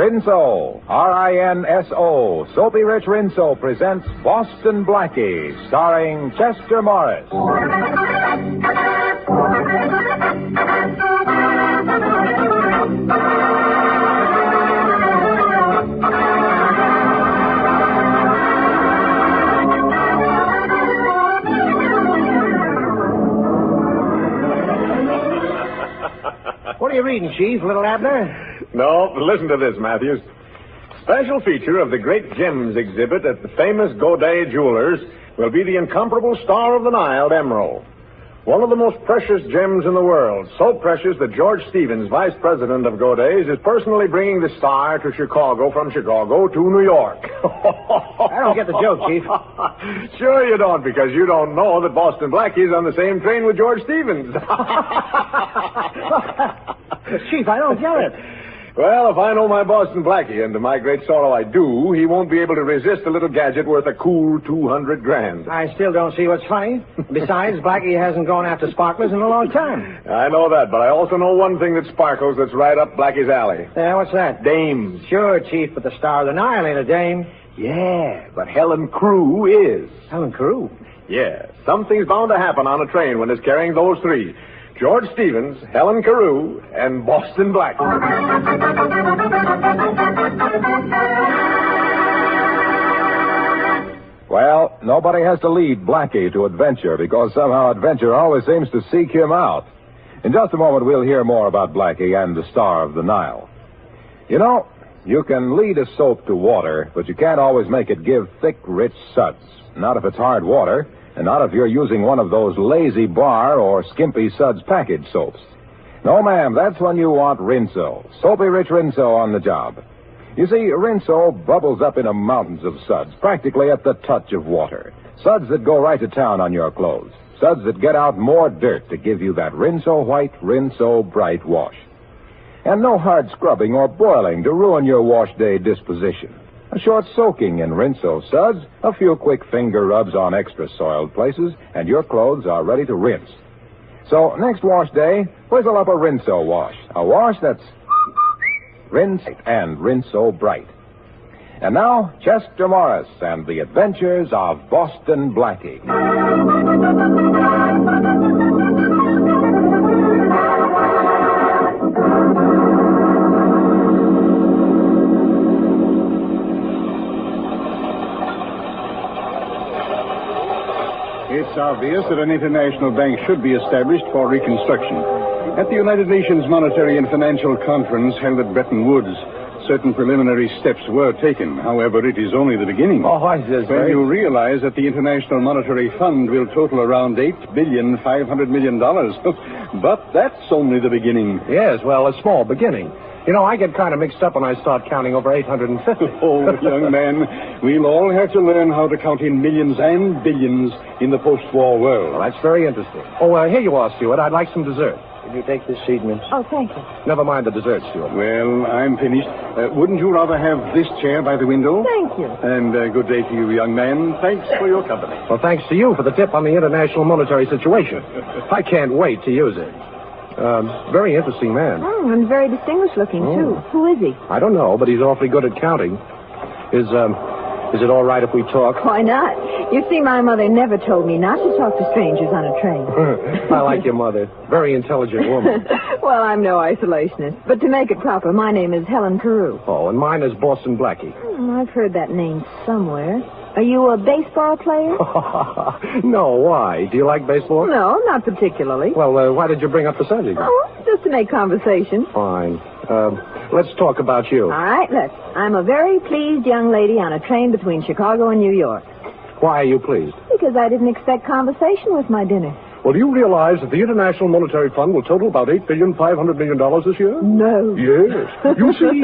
Rinso, R-I-N-S-O, Soapy Rich Rinso presents Boston Blackie, starring Chester Morris. What are you reading, Chief? Little Abner? No, listen to this, Matthews. Special feature of the Great Gems exhibit at the famous Godet Jewelers will be the incomparable Star of the Nile emerald. One of the most precious gems in the world. So precious that George Stevens, vice president of Godet's, is personally bringing the star to Chicago from Chicago to New York. I don't get the joke, Chief. Sure you don't, because you don't know that Boston Blackie's on the same train with George Stevens. Chief, I don't get it. Well, if I know my Boston Blackie, and to my great sorrow I do, he won't be able to resist a little gadget worth a cool $200,000. I still don't see what's funny. Besides, Blackie hasn't gone after sparklers in a long time. I know that, but I also know one thing that sparkles that's right up Blackie's alley. Yeah, what's that? Dames. Sure, Chief, but the Star of the Nile ain't a dame. Yeah, but Helen Crew is. Helen Carew? Yeah, something's bound to happen on a train when it's carrying those three. George Stevens, Helen Carew, and Boston Blackie. Well, nobody has to lead Blackie to adventure because somehow adventure always seems to seek him out. In just a moment, we'll hear more about Blackie and the Star of the Nile. You know, you can lead a soap to water, but you can't always make it give thick, rich suds. Not if it's hard water. And not if you're using one of those lazy bar or skimpy suds package soaps. No, ma'am, that's when you want Rinso. Soapy Rich Rinso on the job. You see, Rinso bubbles up into mountains of suds, practically at the touch of water. Suds that go right to town on your clothes. Suds that get out more dirt to give you that Rinso white, Rinso bright wash. And no hard scrubbing or boiling to ruin your wash day disposition. A short soaking in Rinso suds, a few quick finger rubs on extra soiled places, and your clothes are ready to rinse. So, next wash day, whistle up a Rinso wash. A wash that's rinse and Rinso bright. And now, Chester Morris and the adventures of Boston Blackie. It's obvious that an international bank should be established for reconstruction. At the United Nations Monetary and Financial Conference held at Bretton Woods, certain preliminary steps were taken. However, it is only the beginning. Oh, I just... When you realize that the International Monetary Fund will total around $8.5 billion. But that's only the beginning. Yes, well, a small beginning. You know, I get kind of mixed up when I start counting over 850. Oh, young man, we'll all have to learn how to count in millions and billions in the post-war world. Well, that's very interesting. Oh, here you are, Stuart. I'd like some dessert. Could you take this seat, miss? Oh, thank you. Never mind the dessert, Stuart. Well, I'm finished. Wouldn't you rather have this chair by the window? Thank you. And good day to you, young man. Thanks for your company. Well, thanks to you for the tip on the international monetary situation. I can't wait to use it. Very interesting man. Oh, and very distinguished looking, too. Who is he? I don't know, but he's awfully good at counting. Is it all right if we talk? Why not? You see, my mother never told me not to talk to strangers on a train. I like your mother. Very intelligent woman. Well, I'm no isolationist. But to make it proper, my name is Helen Carew. Oh, and mine is Boston Blackie. I've heard that name somewhere. Are you a baseball player? No, why? Do you like baseball? No, not particularly. Well, why did you bring up the subject? Oh, just to make conversation. Fine. Let's talk about you. All right, let's. I'm a very pleased young lady on a train between Chicago and New York. Why are you pleased? Because I didn't expect conversation with my dinner. Well, do you realize that the International Monetary Fund will total about $8.5 billion this year? No. Yes. You see...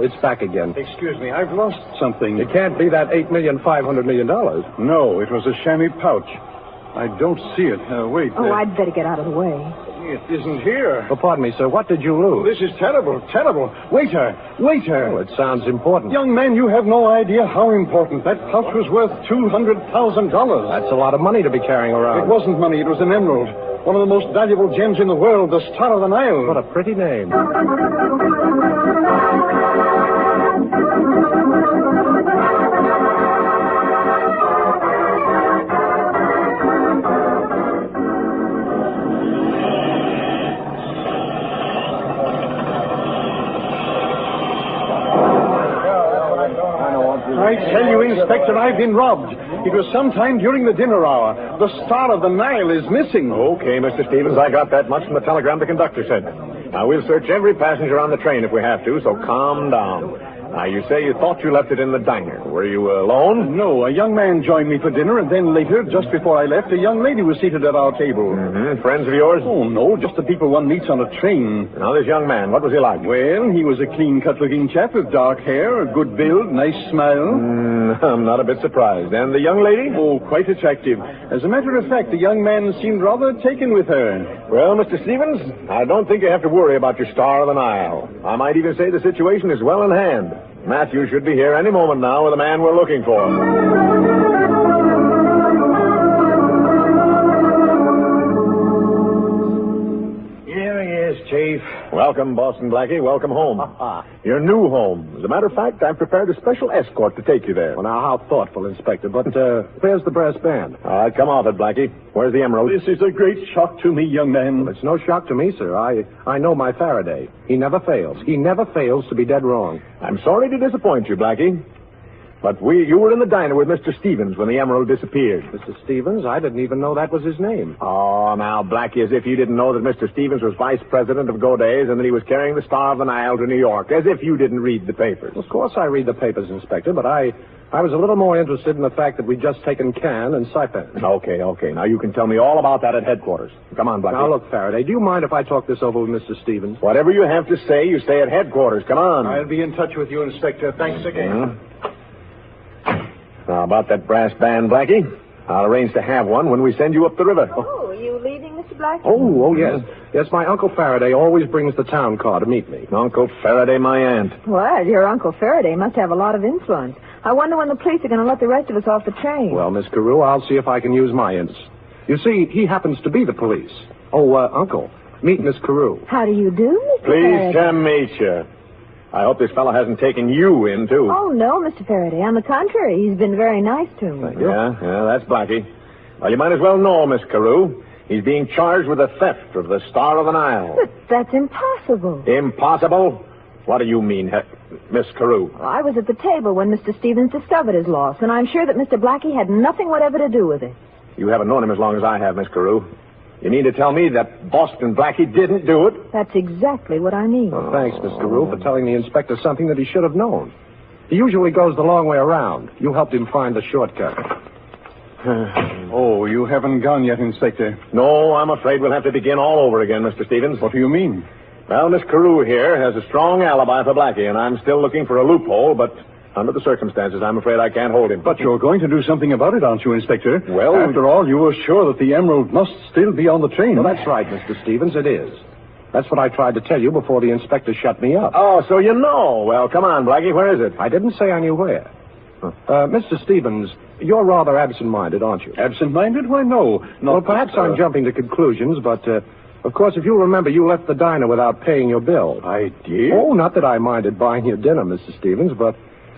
it's back again. Excuse me, I've lost something. It can't be that $8.5 million. No, it was a chamois pouch. I don't see it. Wait. Oh, I'd better get out of the way. It isn't here. Oh, pardon me, sir. What did you lose? This is terrible, terrible. Waiter, waiter. Oh, it sounds important. Young man, you have no idea how important. That pouch was worth $200,000. That's a lot of money to be carrying around. It wasn't money. It was an emerald. One of the most valuable gems in the world, the Star of the Nile. What a pretty name. I tell you, Inspector, I've been robbed. It was sometime during the dinner hour. The Star of the Nile is missing. Okay, Mr. Stevens, I got that much from the telegram the conductor sent. Now, we'll search every passenger on the train if we have to, so calm down. Now, you say you thought you left it in the diner. Were you alone? No, a young man joined me for dinner, and then later, just before I left, a young lady was seated at our table. Mm-hmm. Friends of yours? Oh, no, just the people one meets on a train. Now, this young man, what was he like? Well, he was a clean-cut-looking chap with dark hair, a good build, nice smile. I'm not a bit surprised. And the young lady? Oh, quite attractive. As a matter of fact, the young man seemed rather taken with her. Well, Mr. Stevens, I don't think you have to worry about your Star of the Nile. I might even say the situation is well in hand. Matthew should be here any moment now with the man we're looking for. Here he is, Chief. Welcome, Boston Blackie. Welcome home. Your new home. As a matter of fact, I've prepared a special escort to take you there. Well, now, how thoughtful, Inspector. But where's the brass band? All right, come off it, Blackie. Where's the emerald? This is a great shock to me, young man. Well, it's no shock to me, sir. I know my Faraday. He never fails. He never fails to be dead wrong. I'm sorry to disappoint you, Blackie. But you were in the diner with Mr. Stevens when the emerald disappeared. Mr. Stevens? I didn't even know that was his name. Oh, now, Blackie, as if you didn't know that Mr. Stevens was vice president of Goday's and that he was carrying the Star of the Nile to New York. As if you didn't read the papers. Of course I read the papers, Inspector, but I was a little more interested in the fact that we'd just taken Cannes and Saipan. Okay. Now, you can tell me all about that at headquarters. Come on, Blackie. Now, look, Faraday, do you mind if I talk this over with Mr. Stevens? Whatever you have to say, you stay at headquarters. Come on. I'll be in touch with you, Inspector. Thanks again. Now, about that brass band, Blackie, I'll arrange to have one when we send you up the river. Oh, are you leaving, Mr. Blackie? Oh, yes. Yes, my Uncle Faraday always brings the town car to meet me. Uncle Faraday, my aunt. Well, your Uncle Faraday must have a lot of influence. I wonder when the police are going to let the rest of us off the train. Well, Miss Carew, I'll see if I can use my ins. You see, he happens to be the police. Oh, Uncle, meet Miss Carew. How do you do, Mr. Pleased Faraday? to meet you. I hope this fellow hasn't taken you in, too. Oh, no, Mr. Faraday. On the contrary, he's been very nice to me. Thank you. Yeah, that's Blackie. Well, you might as well know, Miss Carew. He's being charged with the theft of the Star of the Nile. But that's impossible. Impossible? What do you mean, Miss Carew? Well, I was at the table when Mr. Stevens discovered his loss, and I'm sure that Mr. Blackie had nothing whatever to do with it. You haven't known him as long as I have, Miss Carew. You mean to tell me that Boston Blackie didn't do it? That's exactly what I mean. Well, thanks, Miss Carew, for telling the inspector something that he should have known. He usually goes the long way around. You helped him find the shortcut. Oh, you haven't gone yet, Inspector. No, I'm afraid we'll have to begin all over again, Mr. Stevens. What do you mean? Well, Miss Carew here has a strong alibi for Blackie, and I'm still looking for a loophole, but under the circumstances, I'm afraid I can't hold him. But you're going to do something about it, aren't you, Inspector? Well, after all, you were sure that the emerald must still be on the train. Well, that's right, Mr. Stevens, it is. That's what I tried to tell you before the inspector shut me up. Oh, so you know. Well, come on, Blackie, where is it? I didn't say I knew where. Mr. Stevens, you're rather absent-minded, aren't you? Absent-minded? Why, no. Well, perhaps I'm jumping to conclusions, but, of course, if you remember, you left the diner without paying your bill. I did? Oh, not that I minded buying your dinner, Mr. Stevens, but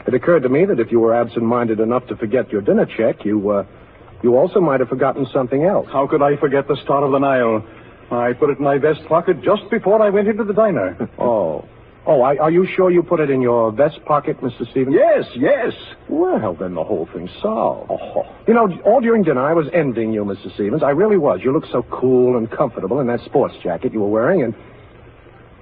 it occurred to me that if you were absent-minded enough to forget your dinner check, you also might have forgotten something else. How could I forget the Star of the Nile? I put it in my vest pocket just before I went into the diner. Are you sure you put it in your vest pocket, Mr. Stevens? Yes. Well, then the whole thing's solved. You know, all during dinner I was envying you, Mr. Stevens. I really was. You looked so cool and comfortable in that sports jacket you were wearing,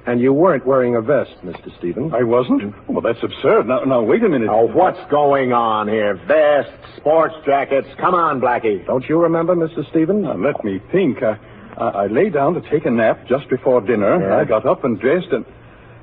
and you weren't wearing a vest, Mr. Stevens. I wasn't? Well, that's absurd. Now, wait a minute. Oh, what's going on here? Vests, sports jackets. Come on, Blackie. Don't you remember, Mr. Stevens? Now, let me think. I lay down to take a nap just before dinner. Yeah. I got up and dressed and...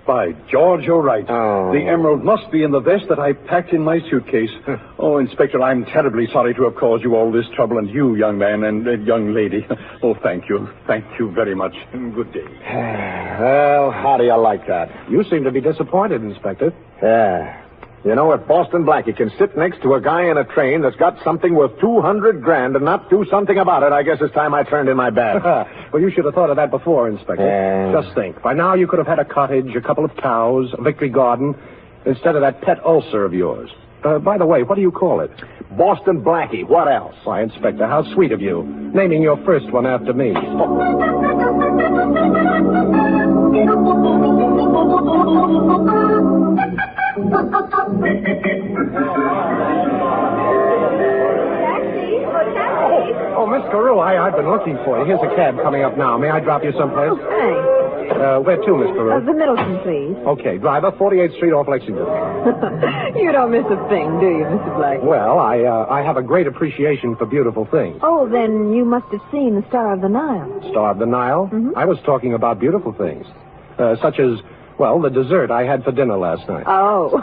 By George, you're right. Oh. The emerald must be in the vest that I packed in my suitcase. Oh, Inspector, I'm terribly sorry to have caused you all this trouble, and you, young man, and young lady. Oh, thank you. Thank you very much. Good day. Well, how do you like that? You seem to be disappointed, Inspector. Yeah. You know, if Boston Blackie can sit next to a guy in a train that's got something worth $200,000 and not do something about it, I guess it's time I turned in my badge. Well, you should have thought of that before, Inspector. Yeah. Just think. By now you could have had a cottage, a couple of cows, a victory garden, instead of that pet ulcer of yours. By the way, what do you call it? Boston Blackie. What else? Why, Inspector, how sweet of you. Naming your first one after me. I've been looking for you. Here's a cab coming up now. May I drop you someplace? Oh, thanks. Where to, Miss Carew? The Middleton, please. Okay, driver, 48th Street off Lexington. You don't miss a thing, do you, Mr. Black? Well, I have a great appreciation for beautiful things. Oh, then you must have seen the Star of the Nile. Star of the Nile? Mm-hmm. I was talking about beautiful things. Such as, well, the dessert I had for dinner last night. Oh.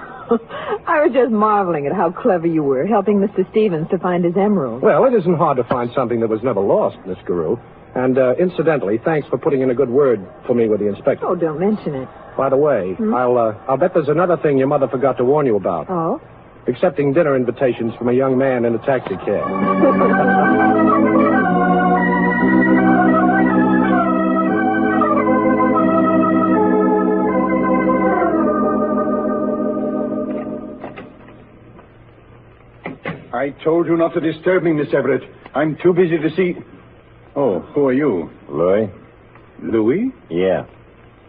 I was just marveling at how clever you were, helping Mr. Stevens to find his emerald. Well, it isn't hard to find something that was never lost, Miss Carew. And, incidentally, thanks for putting in a good word for me with the inspector. Oh, don't mention it. By the way, I'll bet there's another thing your mother forgot to warn you about. Oh? Accepting dinner invitations from a young man in a taxi cab. I told you not to disturb me, Miss Everett. I'm too busy to see... Oh, who are you? Louis? Louis? Yeah.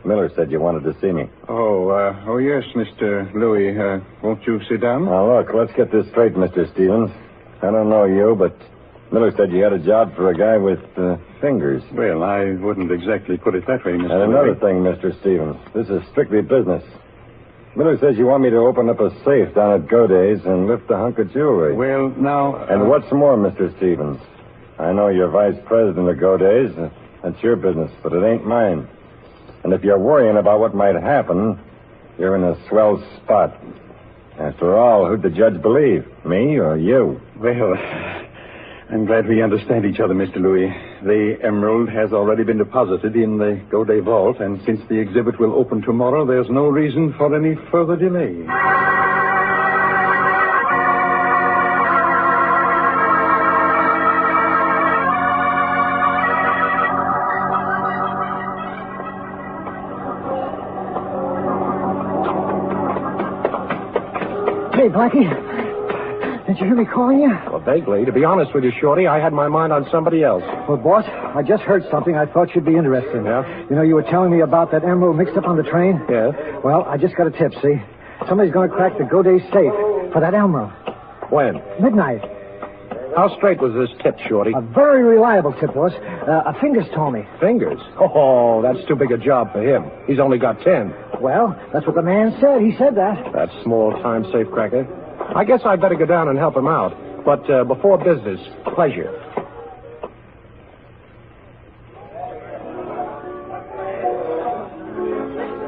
Miller said you wanted to see me. Oh, yes, Mr. Louis. Won't you sit down? Now, look, let's get this straight, Mr. Stevens. I don't know you, but Miller said you had a job for a guy with fingers. Well, I wouldn't exactly put it that way, Mr. And another Louis. thing, Mr. Stevens. This is strictly business. Miller says you want me to open up a safe down at Goday's and lift a hunk of jewelry. Well, now... And what's more, Mr. Stevens, I know you're vice president of Goday's. That's your business, but it ain't mine. And if you're worrying about what might happen, you're in a swell spot. After all, who'd the judge believe? Me or you? Well, I'm glad we understand each other, Mr. Louis. The emerald has already been deposited in the Goday vault, and since the exhibit will open tomorrow, there's no reason for any further delay. Hey, Blackie. Did you hear me calling you? Well, vaguely. To be honest with you, Shorty, I had my mind on somebody else. Well, boss, I just heard something I thought you'd be interested in. Yeah? You know, you were telling me about that emerald mixed up on the train? Yeah. Well, I just got a tip, see? Somebody's going to crack the Goday safe for that emerald. When? Midnight. How straight was this tip, Shorty? A very reliable tip, boss. A Fingers told me. Fingers? Oh, that's too big a job for him. He's only got 10. Well, that's what the man said. He said that. That small-time safecracker. I guess I'd better go down and help him out. But before business, pleasure.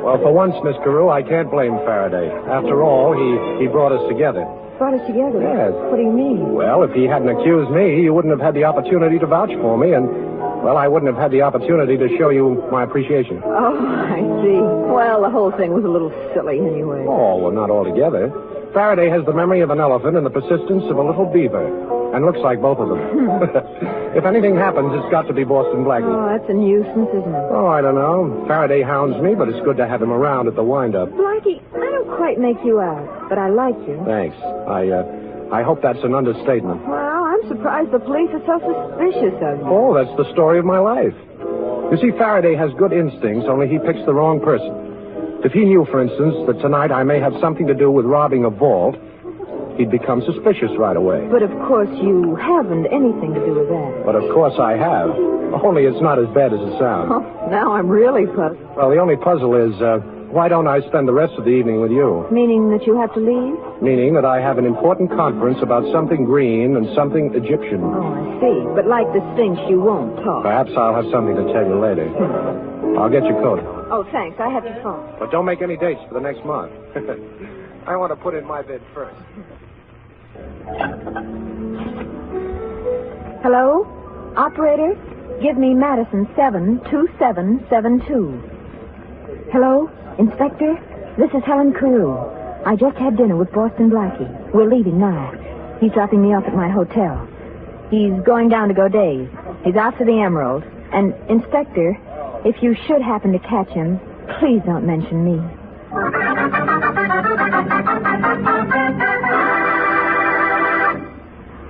Well, for once, Miss Carew, I can't blame Faraday. After all, he brought us together. Brought us together? Yes. What do you mean? Well, if he hadn't accused me, you wouldn't have had the opportunity to vouch for me, and, well, I wouldn't have had the opportunity to show you my appreciation. Oh, I see. Well, the whole thing was a little silly anyway. Oh, well, not altogether. Faraday has the memory of an elephant and the persistence of a little beaver. And looks like both of them. If anything happens, it's got to be Boston Blackie. Oh, that's a nuisance, isn't it? Oh, I don't know. Faraday hounds me, but it's good to have him around at the wind-up. Blackie, I don't quite make you out, but I like you. Thanks. I hope that's an understatement. Well, I'm surprised the police are so suspicious of you. Oh, that's the story of my life. You see, Faraday has good instincts, only he picks the wrong person. If he knew, for instance, that tonight I may have something to do with robbing a vault, he'd become suspicious right away. But, of course, you haven't anything to do with that. But, of course, I have. Only it's not as bad as it sounds. Oh, now I'm really puzzled. Well, the only puzzle is, why don't I spend the rest of the evening with you? Meaning that you have to leave? Meaning that I have an important conference about something green and something Egyptian. Oh, I see. But like the Sphinx, you won't talk. Perhaps I'll have something to tell you later. I'll get your coat. Oh, thanks. I have your phone. But don't make any dates for the next month. I want to put in my bid first. Hello? Operator, give me Madison 72772. Hello? Inspector? This is Helen Carew. I just had dinner with Boston Blackie. We're leaving now. He's dropping me off at my hotel. He's going down to Goday's. He's out for the emerald. And, Inspector, if you should happen to catch him, please don't mention me.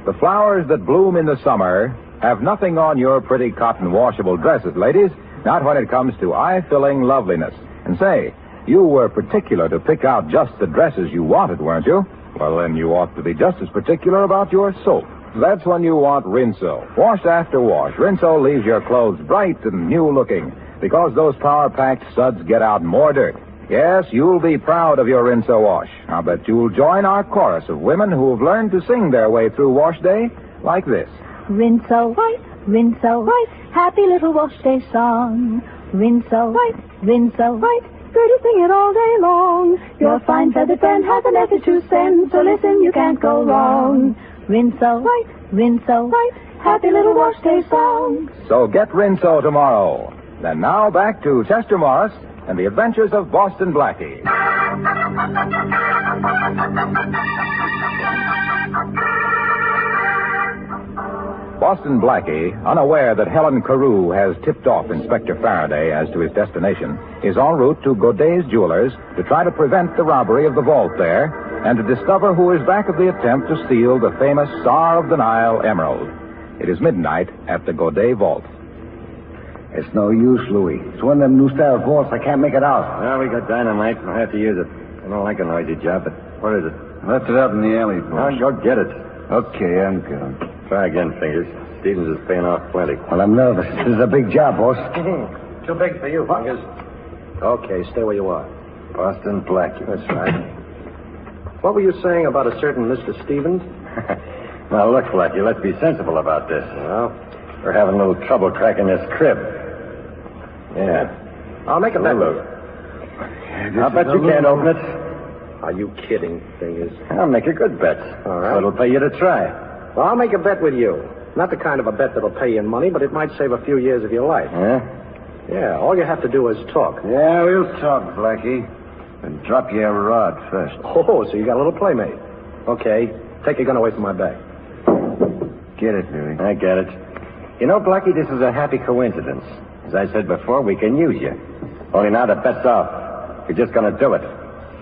The flowers that bloom in the summer have nothing on your pretty cotton washable dresses, ladies. Not when it comes to eye-filling loveliness. And say, you were particular to pick out just the dresses you wanted, weren't you? Well, then you ought to be just as particular about your soap. that's when you want Rinso. Wash after wash, Rinso leaves your clothes bright and new-looking because those power-packed suds get out more dirt. Yes, you'll be proud of your Rinso wash. I'll bet you'll join our chorus of women who've learned to sing their way through wash day like this. Rinso white, Rinso white, happy little wash day song. Rinso white, Rinso white, pretty sing it all day long. Your fine feathered friend has a message to send, so listen, you can't go wrong. Rinso white, Rinso white, happy little wash day song. So get Rinso tomorrow. And now back to Chester Morris and the adventures of Boston Blackie. Boston Blackie, unaware that Helen Carew has tipped off Inspector Faraday as to his destination, is en route to Godet's Jewelers to try to prevent the robbery of the vault there and to discover who is back of the attempt to steal the famous Star of the Nile emerald. It is midnight at the Godet vault. It's no use, Louis. It's one of them new style vaults. I can't make it out. Well, we got dynamite. I have to use it. I don't like a noisy job, but what is it? Left it out in the alley, boss. Go get it. Okay, I'm good. Try again, Fingers. Stevens is paying off plenty. Well, I'm nervous. This is a big job, boss. Too big for you, Fingers. Okay, stay where you are. Boston Blackie. That's right. What were you saying about a certain Mr. Stevens? Now, look, Blackie, let's be sensible about this. Well, We're having a little trouble cracking this crib. Yeah. I'll make a bet. I'll bet you can't open it. Are you kidding, Fingers? I'll make a good bet. All right. So it'll pay you to try. Well, I'll make a bet with you. Not the kind of a bet that'll pay you in money, but it might save a few years of your life. Yeah? Yeah, all you have to do is talk. Yeah, we'll talk, Blackie. And drop you a rod first. Oh, so you got a little playmate. Okay, take your gun away from my back. Get it, Louis. I get it. You know, Blackie, this is a happy coincidence. As I said before, we can use you. Only now the bet's off. You're just going to do it.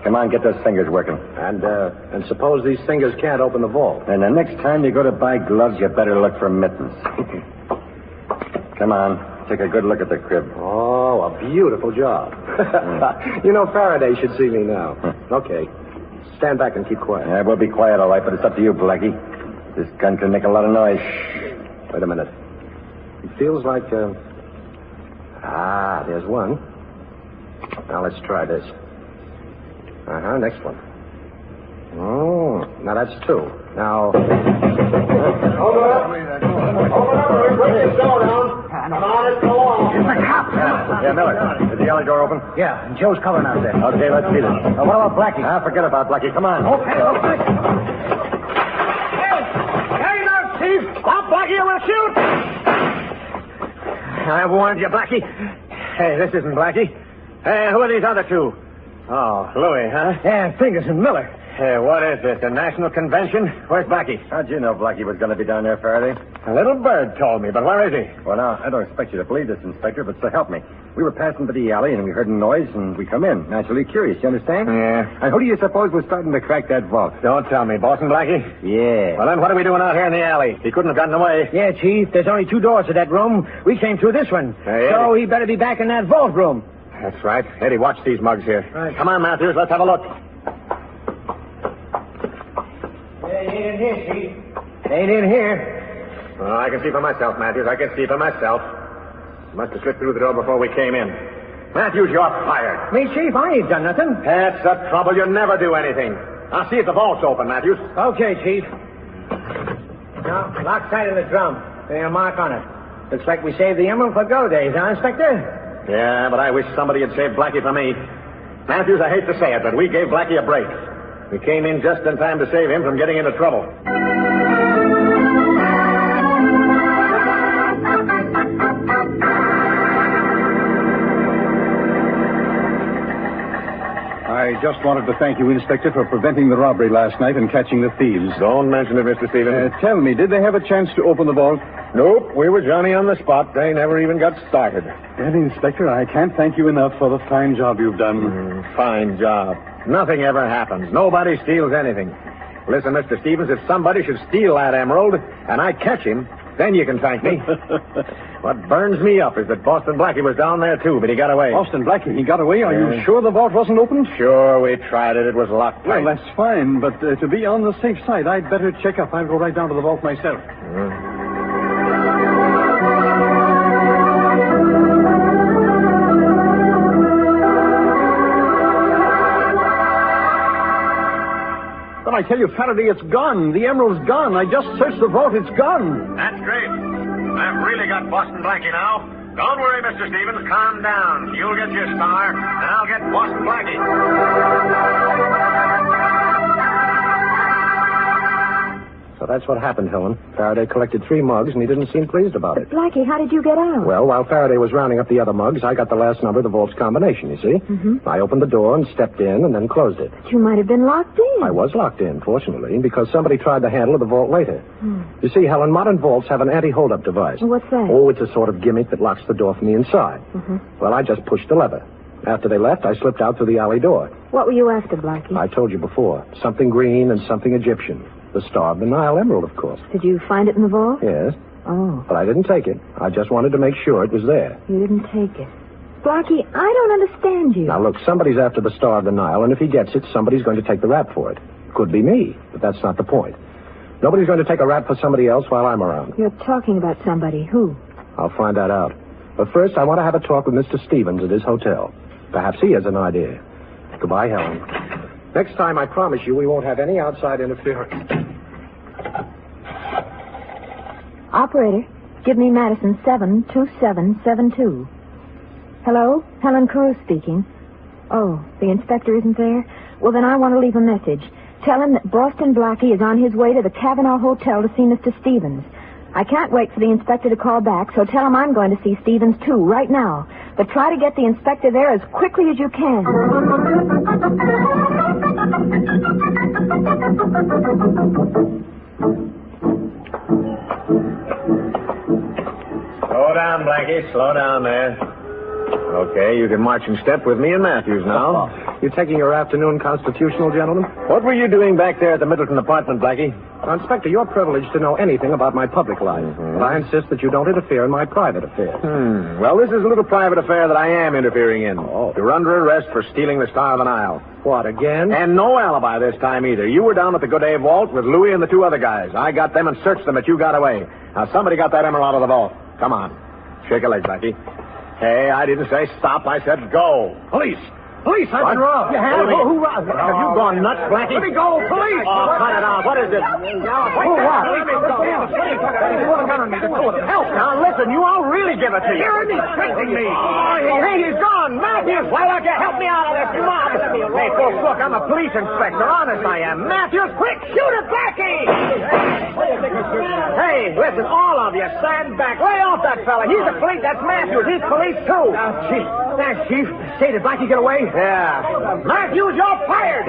Come on, get those fingers working. And suppose these fingers can't open the vault. And the next time you go to buy gloves, you better look for mittens. Come on, take a good look at the crib. Oh, a beautiful job. You know, Faraday should see me now. Okay. Stand back and keep quiet. Yeah, we'll be quiet, all right, but it's up to you, Blackie. This gun can make a lot of noise. Wait a minute. It feels like, there's one. Now, let's try this. Next one. Oh, now that's two. Now... Open up. Break this door down. Come on, let's go on. Yeah, Miller. Is the alley door open? Yeah, and Joe's covering out there. Okay, let's see this. What about Blackie? Forget about Blackie. Come on. Okay. Hey, now, Steve! Stop, Blackie, or we'll shoot! I warned you, Blackie. Hey, this isn't Blackie. Hey, who are these other two? Oh, Louis, huh? Yeah, Fingers and Miller. Hey, what is this, a national convention? Where's Blackie? How'd you know Blackie was going to be down there, Faraday? A little bird told me, but where is he? Well, now, I don't expect you to believe this, Inspector, but so help me. We were passing by the alley, and we heard a noise, and we come in. Naturally curious, you understand? Yeah. And who do you suppose was starting to crack that vault? Don't tell me, Boston Blackie. Yeah. Well, then what are we doing out here in the alley? He couldn't have gotten away. Yeah, Chief, there's only two doors to that room. We came through this one. Hey, so Eddie. he better be back in that vault room. That's right. Eddie, watch these mugs here. Right. Come on, Matthews, let's have a look. Ain't in here, Chief. Ain't in here. Oh, I can see for myself, Matthews. I can see for myself. Must have slipped through the door before we came in. Matthews, you're fired. Me, Chief, I ain't done nothing. That's the trouble. You never do anything. I'll see if the vault's open, Matthews. Okay, Chief. Now, lock sight of the drum. There's a mark on it. Looks like we saved the emerald for go days, huh, Inspector? Yeah, but I wish somebody had saved Blackie for me. Matthews, I hate to say it, but we gave Blackie a break. We came in just in time to save him from getting into trouble. I just wanted to thank you, Inspector, for preventing the robbery last night and catching the thieves. Don't mention it, Mr. Stevens. Tell me, did they have a chance to open the vault? Nope, we were Johnny on the spot. They never even got started. And, Inspector, I can't thank you enough for the fine job you've done. Fine job. Nothing ever happens. Nobody steals anything. Listen, Mr. Stevens, if somebody should steal that emerald and I catch him, then you can thank me. What burns me up is that Boston Blackie was down there, too, but he got away. Boston Blackie, he got away? Are you sure the vault wasn't opened? Sure, we tried it. It was locked tight. Well, that's fine, but to be on the safe side, I'd better check up. I'll go right down to the vault myself. But I tell you, Faraday, it's gone. The emerald's gone. I just searched the vault. It's gone. That's great. I've really got Boston Blackie now. Don't worry, Mr. Stevens. Calm down. You'll get your star, and I'll get Boston Blackie. So that's what happened, Helen. Faraday collected 3 mugs, and he didn't seem pleased about it. But, Blackie, how did you get out? Well, while Faraday was rounding up the other mugs, I got the last number of the vault's combination, you see? Mm-hmm. I opened the door and stepped in and then closed it. But you might have been locked in. I was locked in, fortunately, because somebody tried the handle of the vault later. You see, Helen, modern vaults have an anti-hold-up device. What's that? Oh, it's a sort of gimmick that locks the door from the inside. Well, I just pushed the lever. After they left, I slipped out through the alley door. What were you after, Blackie? I told you before. Something green and something Egyptian. The Star of the Nile emerald, of course. Did you find it in the vault? Yes. Oh. But I didn't take it. I just wanted to make sure it was there. You didn't take it. Blackie, I don't understand you. Now, look, somebody's after the Star of the Nile, and if he gets it, somebody's going to take the rap for it. Could be me, but that's not the point. Nobody's going to take a rap for somebody else while I'm around. You're talking about somebody. Who? I'll find that out. But first, I want to have a talk with Mr. Stevens at his hotel. Perhaps he has an idea. Goodbye, Helen. Next time, I promise you, we won't have any outside interference. Operator, give me Madison 72772. Hello? Helen Carew speaking. Oh, the inspector isn't there? Well, then I want to leave a message. Tell him that Boston Blackie is on his way to the Cavanaugh Hotel to see Mr. Stevens. I can't wait for the inspector to call back, so tell him I'm going to see Stevens, too, right now. But try to get the inspector there as quickly as you can. Slow down, Blackie. Slow down there. Okay, you can march in step with me and Matthews now. You taking your afternoon constitutional, gentlemen? What were you doing back there at the Middleton apartment, Blackie? Now, Inspector, you're privileged to know anything about my public life. But I insist that you don't interfere in my private affairs. Well, this is a little private affair that I am interfering in. You're under arrest for stealing the Star of the Nile. What, again? And no alibi this time either. You were down at the Godet vault with Louis and the 2 other guys. I got them and searched them, but you got away. Now, somebody got that emerald out of the vault. Come on. Shake a leg, Blackie. Hey, I didn't say stop. I said go. Police! Police, I've been robbed. You have? Who robbed? Have you gone nuts, Blackie? Let me go, police! Oh, cut it out. What is it? Who what? Let me go. Help. Now, listen, you all really give it to you. Hearing me, threatening me. Oh, he's gone. Matthews, why don't you help me out of this mob? Hey, folks, look, I'm a police inspector. Honest, I am. Matthews, quick, shoot it, Blackie! Hey, listen, all of you, stand back. Lay off that fella. He's a police. That's Matthews. He's police, too. Chief. Thanks, Chief. Say, did Blackie get away? Yeah. Matthews, you're fired!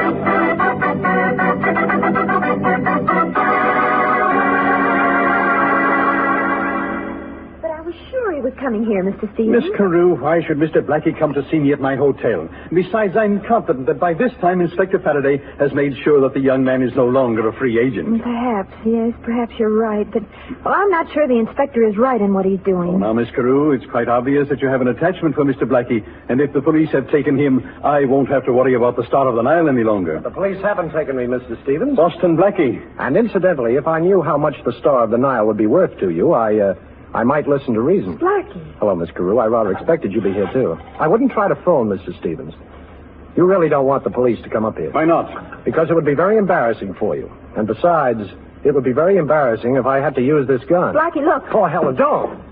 But I was sure he was coming here, Mr. Stevens. Miss Carew, why should Mr. Blackie come to see me at my hotel? Besides, I'm confident that by this time Inspector Faraday has made sure that the young man is no longer a free agent. Perhaps, yes, perhaps you're right. But, well, I'm not sure the inspector is right in what he's doing. Now, Miss Carew, it's quite obvious that you have an attachment for Mr. Blackie, and if the police have taken him, I won't have to worry about the Star of the Nile any longer. The police haven't taken me, Mr. Stevens. Boston Blackie. And incidentally, if I knew how much the Star of the Nile would be worth to you, I might listen to reason. Blackie. Hello, Miss Carew. I rather expected you'd be here, too. I wouldn't try to phone Mr. Stevens. You really don't want the police to come up here. Why not? Because it would be very embarrassing for you. And besides, it would be very embarrassing if I had to use this gun. Blackie, look. Oh, Helen, don't.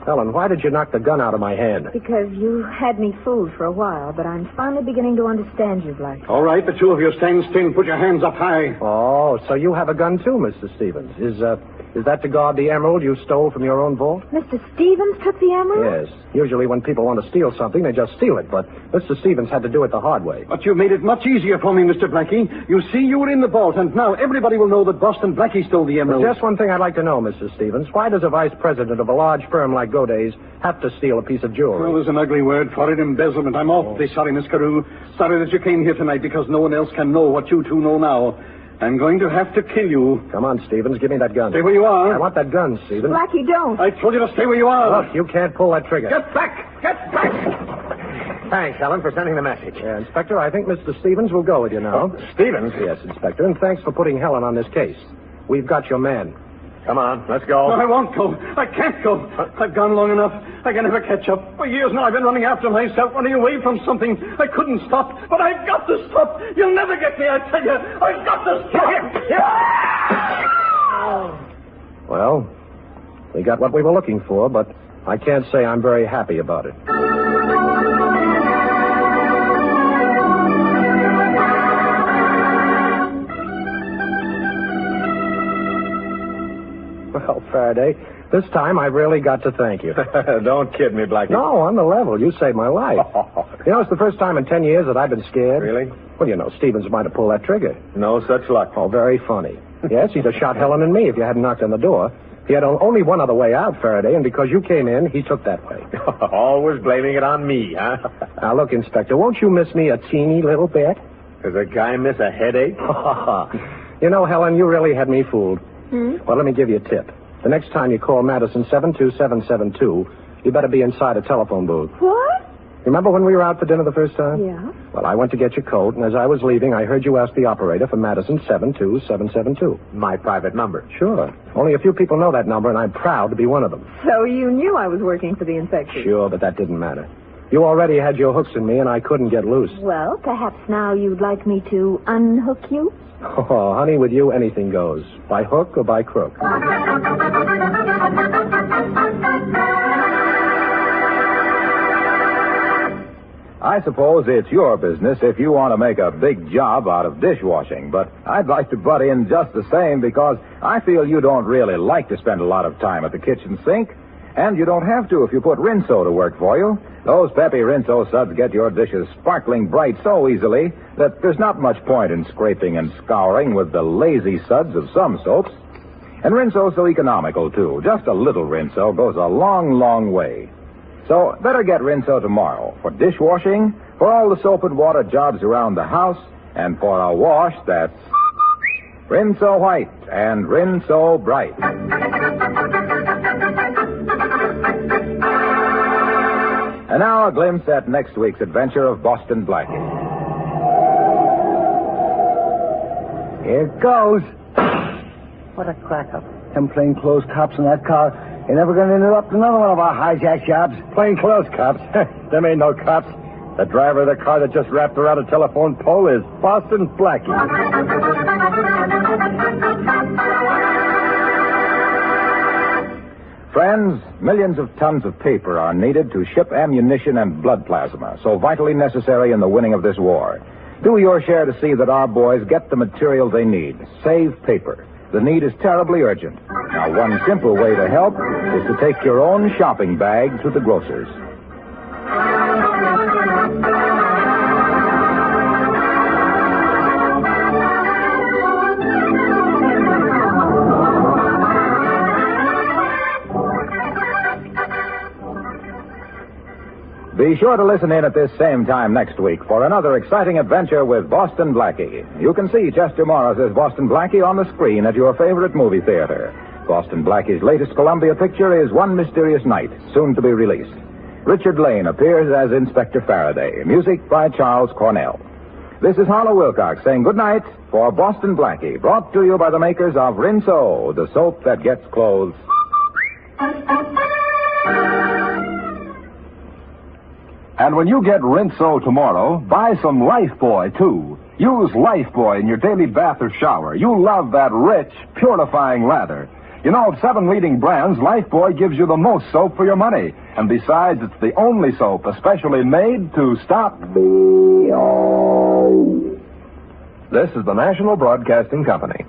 Helen, why did you knock the gun out of my hand? Because you had me fooled for a while, but I'm finally beginning to understand you, Blackie. All right, the 2 of you stand still and put your hands up high. Oh, so you have a gun, too, Mr. Stevens. Is that to guard the emerald you stole from your own vault? Mr. Stevens took the emerald? Yes. Usually when people want to steal something, they just steal it. But Mr. Stevens had to do it the hard way. But you made it much easier for me, Mr. Blackie. You see, you were in the vault, and now everybody will know that Boston Blackie stole the emerald. Just one thing I'd like to know, Mr. Stevens. Why does a vice president of a large firm like Godey's have to steal a piece of jewelry? Well, there's an ugly word for it, embezzlement. I'm awfully sorry, Miss Carew. Sorry that you came here tonight because no one else can know what you 2 know now. I'm going to have to kill you. Come on, Stevens. Give me that gun. Stay where you are. I want that gun, Stevens. Blackie, don't. I told you to stay where you are. Look, you can't pull that trigger. Get back! Get back! Thanks, Helen, for sending the message. Yeah, Inspector, I think Mr. Stevens will go with you now. Stevens? Yes, Inspector, and thanks for putting Helen on this case. We've got your man. Come on, let's go. No, I won't go. I can't go. I've gone long enough. I can never catch up. For years now, I've been running after myself, running away from something. I couldn't stop, but I've got to stop. You'll never get me, I tell you. I've got to stop. Well, we got what we were looking for, but I can't say I'm very happy about it. Well, Faraday, this time I really got to thank you. Don't kid me, Blackie. No, on the level. You saved my life. You know, it's the first time in 10 years that I've been scared. Really? Well, you know, Stevens might have pulled that trigger. No such luck. Oh, very funny. Yes, he'd have shot Helen and me if you hadn't knocked on the door. He had only one other way out, Faraday, and because you came in, he took that way. Always blaming it on me, huh? Now, look, Inspector, won't you miss me a teeny little bit? Does a guy miss a headache? You know, Helen, you really had me fooled. Well, let me give you a tip. The next time you call Madison 72772, you better be inside a telephone booth. What? Remember when we were out for dinner the first time? Yeah. Well, I went to get your coat, and as I was leaving, I heard you ask the operator for Madison 72772. My private number. Sure. Only a few people know that number, and I'm proud to be one of them. So you knew I was working for the inspector? Sure, but that didn't matter. You already had your hooks in me, and I couldn't get loose. Well, perhaps now you'd like me to unhook you? Oh, honey, with you, anything goes. By hook or by crook. I suppose it's your business if you want to make a big job out of dishwashing, but I'd like to butt in just the same because I feel you don't really like to spend a lot of time at the kitchen sink, and you don't have to if you put Rinso to work for you. Those peppy Rinso suds get your dishes sparkling bright so easily that there's not much point in scraping and scouring with the lazy suds of some soaps. And Rinso's so economical, too. Just a little Rinso goes a long, long way. So better get Rinso tomorrow for dishwashing, for all the soap and water jobs around the house, and for a wash that's Rinso White and Rinso Bright. And now a glimpse at next week's adventure of Boston Blackie. Here it goes. What a crack-up. Them plainclothes cops in that car ain't never going to interrupt another one of our hijack jobs. Plainclothes cops? Them ain't no cops. The driver of the car that just wrapped around a telephone pole is Boston Blackie. Friends, millions of tons of paper are needed to ship ammunition and blood plasma, so vitally necessary in the winning of this war. Do your share to see that our boys get the material they need. Save paper. The need is terribly urgent. Now, one simple way to help is to take your own shopping bag to the grocer's. Be sure to listen in at this same time next week for another exciting adventure with Boston Blackie. You can see Chester Morris as Boston Blackie on the screen at your favorite movie theater. Boston Blackie's latest Columbia picture is One Mysterious Night, soon to be released. Richard Lane appears as Inspector Faraday. Music by Charles Cornell. This is Harlow Wilcox saying good night for Boston Blackie, brought to you by the makers of Rinso, the soap that gets clothes. And when you get Rinso tomorrow, buy some Lifebuoy, too. Use Lifebuoy in your daily bath or shower. You'll love that rich, purifying lather. You know, of 7 leading brands, Lifebuoy gives you the most soap for your money. And besides, it's the only soap especially made to stop... This is the National Broadcasting Company.